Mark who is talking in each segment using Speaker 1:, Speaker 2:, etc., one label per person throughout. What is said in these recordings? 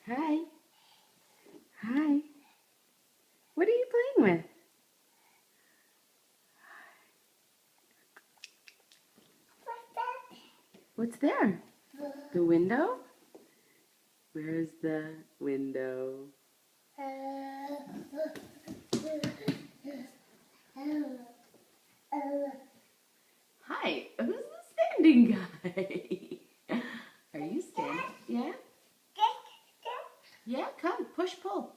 Speaker 1: Hi. Hi. What are you playing with? What's there? The window? Where's the window? Hi. Who's the standing guy? Are you standing? Yeah? Yeah, come. Push, pull.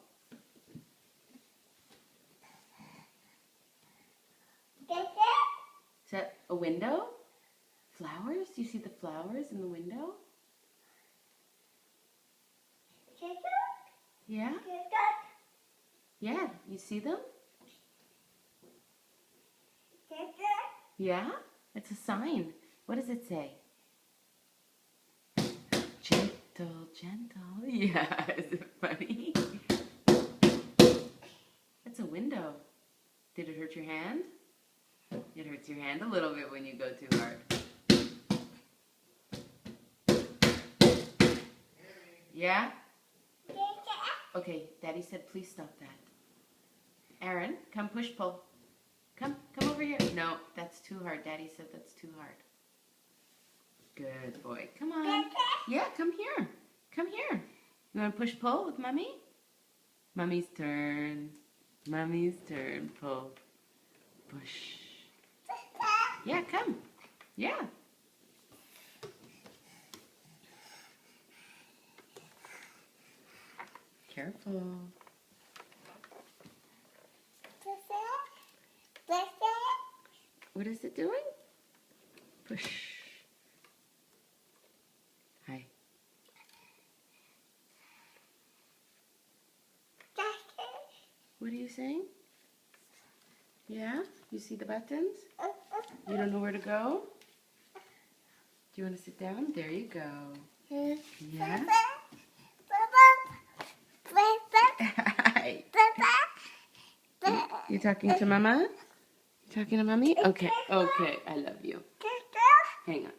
Speaker 1: Is that a window? Flowers? Do you see the flowers in the window? Yeah? Yeah, you see them? Yeah? It's a sign. What does it say? Gentle, gentle. Yeah, is it funny? It's a window. Did it hurt your hand? It hurts your hand a little bit when you go too hard. Yeah? Okay, Daddy said please stop that. Aaron, come push pull. Come over here. No, that's too hard. Daddy said that's too hard. Good boy. Come on. Yeah, come here. Come here. You want to push pull with Mommy? Mommy's turn. Mommy's turn. Pull. Push. Yeah, come. Yeah. Careful. What is it doing? Push. Hi. What are you saying? Yeah? You see the buttons? You don't know where to go? Do you want to sit down? There you go. Yeah? Hi. You talking to Mama? You talking to Mommy? Okay, okay. I love you. Hang on.